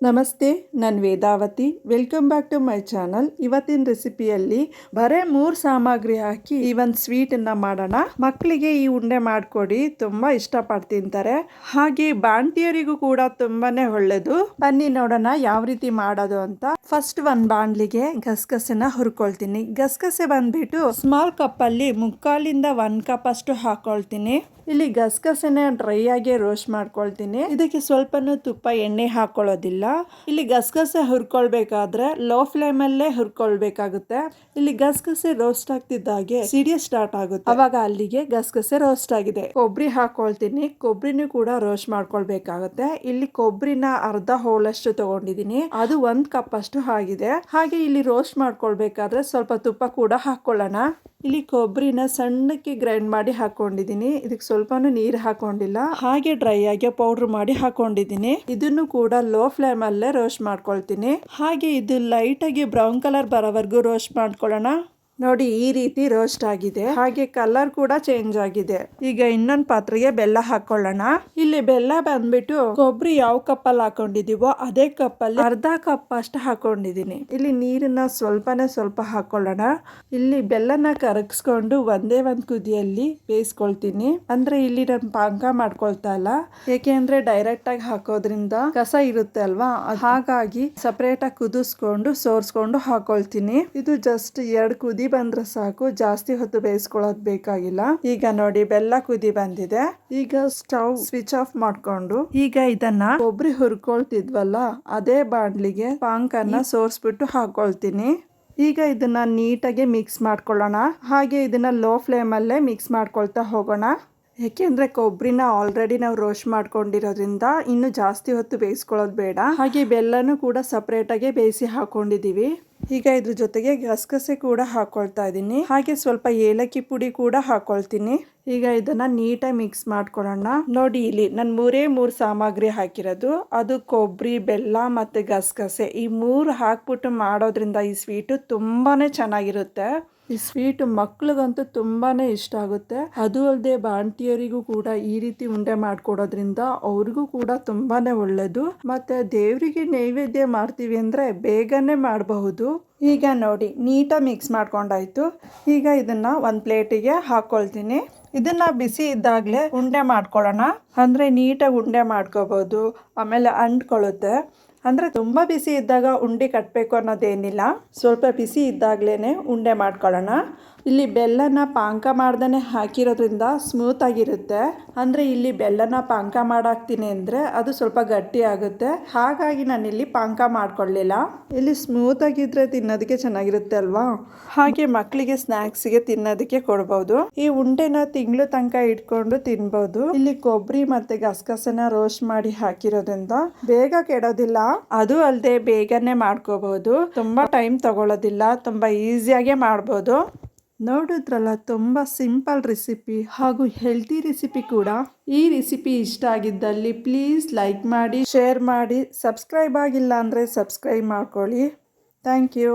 ನಮಸ್ತೆ, ನಾನು Vedavati. Welcome back to my channel. ಇವತ್ತಿನ ರೆಸಿಪಿಯಲ್ಲಿ ಬರೇ 3 ಸಾಮಗ್ರಿ ಹಾಕಿ ಈ ಒಂದು ಸ್ವೀಟನ್ನು ಮಾಡೋಣ. ಮಕ್ಕಳಿಗೆ ಈ ಉಂಡೆ ಮಾಡಿಕೊಡಿ, ತುಂಬ ಇಷ್ಟಪಟ್ಟು ತಿಂತಾರೆ. ಹಾಗೆ ಬಾಣಂತಿಯರಿಗೂ ಕೂಡ ತುಂಬಾನೇ ಒಳ್ಳೆಯದು. ಬನ್ನಿ ನೋಡೋಣ ಯಾವ ರೀತಿ ಮಾಡೋದು ಅಂತ. ಫಸ್ಟ್ ಒಂದು ಬಾಣಲಿಗೆ ಗಸಗಸೆನ ಹುರ್ಕೊಳ್ತೀನಿ. ಗಸಗಸೆ ಬಂದ್ಬಿಟ್ಟು ಸ್ಮಾಲ್ ಕಪ್ಪಲ್ಲಿ 3/4 1 ಕಪ್ ಅಷ್ಟು ಹಾಕೊಳ್ತೀನಿ. ಇಲ್ಲಿ ಗಸಗಸೆನ ಡ್ರೈ ಆಗಿ ರೋಸ್ಟ್ ಮಾಡ್ಕೊಳ್ತೀನಿ. ಇದಕ್ಕೆ ಸ್ವಲ್ಪನೂ ತುಪ್ಪ ಎಣ್ಣೆ ಹಾಕೊಳ್ಳೋದಿಲ್ಲ. ಇಲ್ಲಿ ಗಸಗಸೆ ಹುರ್ಕೊಳ್ಬೇಕಾದ್ರೆ ಲೋ ಫ್ಲೇಮ್ ಅಲ್ಲೇ ಹುರ್ಕೊಳ್ಬೇಕಾಗುತ್ತೆ. ಇಲ್ಲಿ ಗಸಗಸೆ ರೋಸ್ಟ್ ಆಗ್ತಿದ್ದಾಗೆ ಸಿಡಿಯ ಸ್ಟಾರ್ಟ್ ಆಗುತ್ತೆ. ಅವಾಗ ಅಲ್ಲಿಗೆ ಗಸಗಸೆ ರೋಸ್ಟ್ ಆಗಿದೆ. ಕೊಬ್ಬರಿ ಹಾಕೊಳ್ತೀನಿ. ಕೊಬ್ಬರಿನೂ ಕೂಡ ರೋಸ್ಟ್ ಮಾಡ್ಕೊಳ್ಬೇಕಾಗುತ್ತೆ. ಇಲ್ಲಿ ಕೊಬ್ಬರಿನ ಅರ್ಧ ಹೋಳಷ್ಟು ತಗೊಂಡಿದ್ದೀನಿ. ಅದು 1 ಕಪ್ ಅಷ್ಟು ಆಗಿದೆ. ಹಾಗೆ ಇಲ್ಲಿ ರೋಸ್ಟ್ ಮಾಡ್ಕೊಳ್ಬೇಕಾದ್ರೆ ಸ್ವಲ್ಪ ತುಪ್ಪ ಕೂಡ ಹಾಕೊಳ್ಳೋಣ. ಇಲ್ಲಿ ಕೊಬ್ಬರಿನ ಸಣ್ಣಕ್ಕೆ ಗ್ರೈಂಡ್ ಮಾಡಿ ಹಾಕೊಂಡಿದ್ದೀನಿ. ಇದಕ್ಕೆ ಸ್ವಲ್ಪನೂ ನೀರು ಹಾಕೊಂಡಿಲ್ಲ. ಹಾಗೆ ಡ್ರೈ ಆಗಿ ಪೌಡರ್ ಮಾಡಿ ಹಾಕೊಂಡಿದ್ದೀನಿ. ಇದನ್ನು ಕೂಡ ಲೋ ಫ್ಲೇಮ್ ಅಲ್ಲೇ ರೋಸ್ಟ್ ಮಾಡ್ಕೊಳ್ತೀನಿ. ಹಾಗೆ ಇದು ಲೈಟ್ ಆಗಿ ಬ್ರೌನ್ ಕಲರ್ ಬರೋವರೆಗೂ ರೋಸ್ಟ್ ಮಾಡ್ಕೊಳ್ಳೋಣ. ನೋಡಿ, ಈ ರೀತಿ ರೋಸ್ಟ್ ಆಗಿದೆ. ಹಾಗೆ ಕಲರ್ ಕೂಡ ಚೇಂಜ್ ಆಗಿದೆ. ಈಗ ಇನ್ನೊಂದು ಪಾತ್ರೆಗೆ ಬೆಲ್ಲ ಹಾಕೊಳ್ಳೋಣ. ಇಲ್ಲಿ ಬೆಲ್ಲ ಬಂದ್ಬಿಟ್ಟು ಕೊಬ್ಬರಿ ಯಾವ ಕಪ್ಪಲ್ಲಿ ಹಾಕೊಂಡಿದೀವೋ ಅದೇ ಕಪ್ಪಲ್ಲಿ ಅರ್ಧ ಕಪ್ ಅಷ್ಟು ಹಾಕೊಂಡಿದೀನಿ. ಇಲ್ಲಿ ನೀರನ್ನ ಸ್ವಲ್ಪ ಹಾಕೊಳ್ಳೋಣ. ಇಲ್ಲಿ ಬೆಲ್ಲನ ಕರಗಿಸ್ಕೊಂಡು ಒಂದೇ ಒಂದು ಕುದಿಯಲ್ಲಿ ಬೇಯಿಸ್ಕೊಳ್ತೀನಿ. ಅಂದ್ರೆ ಇಲ್ಲಿ ನಾನು ಪಾಕ ಮಾಡ್ಕೊಳ್ತಾ ಇಲ್ಲ. ಏಕೆಂದ್ರೆ ಡೈರೆಕ್ಟ್ ಆಗಿ ಹಾಕೋದ್ರಿಂದ ಕಸ ಇರುತ್ತೆ ಅಲ್ವಾ, ಹಾಗಾಗಿ ಸಪರೇಟ್ ಆಗಿ ಕುದಿಸ್ಕೊಂಡು ಸೋರ್ಸ್ಕೊಂಡು ಹಾಕೊಳ್ತೀನಿ. ಇದು ಜಸ್ಟ್ 2 ಕುದಿ ಬಂದ್ರೆ ಸಾಕು, ಜಾಸ್ತಿ ಹೊತ್ತು ಬೇಯಿಸ್ಕೊಳ್ಳೋದು ಬೇಕಾಗಿಲ್ಲ. ಈಗ ನೋಡಿ, ಬೆಲ್ಲ ಕುದಿ ಬಂದಿದೆ. ಈಗ ಸ್ಟವ್ ಸ್ವಿಚ್ ಆಫ್ ಮಾಡ್ಕೊಂಡು ಈಗ ಇದನ್ನ ಕೊಬ್ಬರಿ ಹುರ್ಕೊಳ್ತಿದ್ವಲ್ಲ ಅದೇ ಬಾಣ್ಲಿಗೆ ಪಾಕನ್ನ ಸೋರ್ಸ್ಬಿಟ್ಟು ಹಾಕೊಳ್ತೀನಿ. ಈಗ ಇದನ್ನ ನೀಟಾಗಿ ಮಿಕ್ಸ್ ಮಾಡ್ಕೊಳ್ಳೋಣ. ಹಾಗೆ ಇದನ್ನ ಲೋ ಫ್ಲೇಮ್ ಅಲ್ಲೇ ಮಿಕ್ಸ್ ಮಾಡ್ಕೊಳ್ತಾ ಹೋಗೋಣ. ಯಾಕೆಂದ್ರೆ ಕೊಬ್ಬರಿನ ಆಲ್ರೆಡಿ ನಾವು ರೋಸ್ಟ್ ಮಾಡ್ಕೊಂಡಿರೋದ್ರಿಂದ ಇನ್ನು ಜಾಸ್ತಿ ಹೊತ್ತು ಬೇಯಿಸ್ಕೊಳ್ಳೋದು ಬೇಡ. ಹಾಗೆ ಬೆಲ್ಲನೂ ಕೂಡ ಸಪರೇಟ್ ಆಗಿ ಬೇಯಿಸಿ ಹಾಕೊಂಡಿದೀವಿ. ಈಗ ಇದ್ರ ಜೊತೆಗೆ ಗಸಗಸೆ ಕೂಡ ಹಾಕೊಳ್ತಾ ಇದ್ದೀನಿ. ಹಾಗೆ ಸ್ವಲ್ಪ ಏಲಕ್ಕಿ ಪುಡಿ ಕೂಡ ಹಾಕೊಳ್ತೀನಿ. ಈಗ ಇದನ್ನ ನೀಟಾಗಿ ಮಿಕ್ಸ್ ಮಾಡ್ಕೊಳ್ಳೋಣ. ನೋಡಿ, ಇಲ್ಲಿ ನಾನು 3 ಸಾಮಗ್ರಿ ಹಾಕಿರೋದು. ಅದು ಕೊಬ್ಬರಿ, ಬೆಲ್ಲ ಮತ್ತೆ ಗಸಗಸೆ, ಈ 3 ಹಾಕ್ಬಿಟ್ಟು ಮಾಡೋದ್ರಿಂದ ಈ ಸ್ವೀಟು ತುಂಬಾನೇ ಚೆನ್ನಾಗಿರುತ್ತೆ. ಈ ಸ್ವೀಟ್ ಮಕ್ಳಿಗಂತೂ ತುಂಬಾನೇ ಇಷ್ಟ ಆಗುತ್ತೆ. ಅದು ಅಲ್ಲದೆ ಬಾಣಂತಿಯರಿಗೂ ಕೂಡ ಈ ರೀತಿ ಉಂಡೆ ಮಾಡ್ಕೊಡೋದ್ರಿಂದ ಅವ್ರಿಗೂ ಕೂಡ ತುಂಬಾನೇ ಒಳ್ಳೇದು. ಮತ್ತೆ ದೇವರಿಗೆ ನೈವೇದ್ಯ ಮಾಡ್ತೀವಿ ಅಂದ್ರೆ ಬೇಗನೆ ಮಾಡಬಹುದು. ಈಗ ನೋಡಿ, ನೀಟಾಗಿ ಮಿಕ್ಸ್ ಮಾಡ್ಕೊಂಡಾಯ್ತು. ಈಗ ಇದನ್ನ ಒಂದು ಪ್ಲೇಟಿಗೆ ಹಾಕೊಳ್ತೀನಿ. ಇದನ್ನ ಬಿಸಿ ಇದ್ದಾಗಲೇ ಉಂಡೆ ಮಾಡ್ಕೊಳ್ಳೋಣ. ಅಂದ್ರೆ ನೀಟಾಗಿ ಉಂಡೆ ಮಾಡ್ಕೋಬಹುದು. ಆಮೇಲೆ ಅಂಟ್ಕೊಳ್ಳುತ್ತೆ. ಅಂದರೆ ತುಂಬ ಬಿಸಿ ಇದ್ದಾಗ ಉಂಡೆ ಕಟ್ಟಬೇಕು ಅನ್ನೋದೇನಿಲ್ಲ. ಸ್ವಲ್ಪ ಬಿಸಿ ಇದ್ದಾಗಲೇ ಉಂಡೆ ಮಾಡ್ಕೊಳ್ಳೋಣ. ಇಲ್ಲಿ ಬೆಲ್ಲನ ಪಾಕ ಮಾಡ್ದೇ ಹಾಕಿರೋದ್ರಿಂದ ಸ್ಮೂತಾಗಿರುತ್ತೆ. ಅಂದರೆ ಇಲ್ಲಿ ಬೆಲ್ಲನ ಪಾಕ ಮಾಡಾಕ್ತೀನಿ ಅಂದರೆ ಅದು ಸ್ವಲ್ಪ ಗಟ್ಟಿ ಆಗುತ್ತೆ. ಹಾಗಾಗಿ ನಾನಿಲ್ಲಿ ಪಾಕ ಮಾಡ್ಕೊಳ್ಳಿಲ್ಲ. ಇಲ್ಲಿ ಸ್ಮೂತಾಗಿದ್ದರೆ ತಿನ್ನೋದಕ್ಕೆ ಚೆನ್ನಾಗಿರುತ್ತೆ ಅಲ್ವಾ. ಹಾಗೆ ಮಕ್ಕಳಿಗೆ ಸ್ನ್ಯಾಕ್ಸ್ಗೆ ತಿನ್ನೋದಕ್ಕೆ ಕೊಡ್ಬೋದು. ಈ ಉಂಡೆನ ತಿಂಗಳು ತನಕ ಇಟ್ಕೊಂಡು ತಿನ್ಬೋದು. ಇಲ್ಲಿ ಕೊಬ್ಬರಿ ಮತ್ತು ಗಸಗಸೆನ ರೋಸ್ಟ್ ಮಾಡಿ ಹಾಕಿರೋದ್ರಿಂದ ಬೇಗ ಕೆಡೋದಿಲ್ಲ. ಅದು ಅಲ್ಲದೆ ಬೇಗನೆ ಮಾಡ್ಕೋಬಹುದು. ತುಂಬ ಟೈಮ್ ತಗೊಳ್ಳೋದಿಲ್ಲ. ತುಂಬ ಈಸಿಯಾಗೆ ಮಾಡ್ಬೋದು. ನೋಡಿದ್ರಲ್ಲ, ತುಂಬ ಸಿಂಪಲ್ ರೆಸಿಪಿ ಹಾಗೂ ಹೆಲ್ತಿ ರೆಸಿಪಿ ಕೂಡ. ಈ ರೆಸಿಪಿ ಇಷ್ಟ ಆಗಿದ್ದಲ್ಲಿ ಪ್ಲೀಸ್ ಲೈಕ್ ಮಾಡಿ, ಶೇರ್ ಮಾಡಿ. ಸಬ್ಸ್ಕ್ರೈಬ್ ಆಗಿಲ್ಲ ಅಂದರೆ ಸಬ್ಸ್ಕ್ರೈಬ್ ಮಾಡ್ಕೊಳ್ಳಿ. Thank you.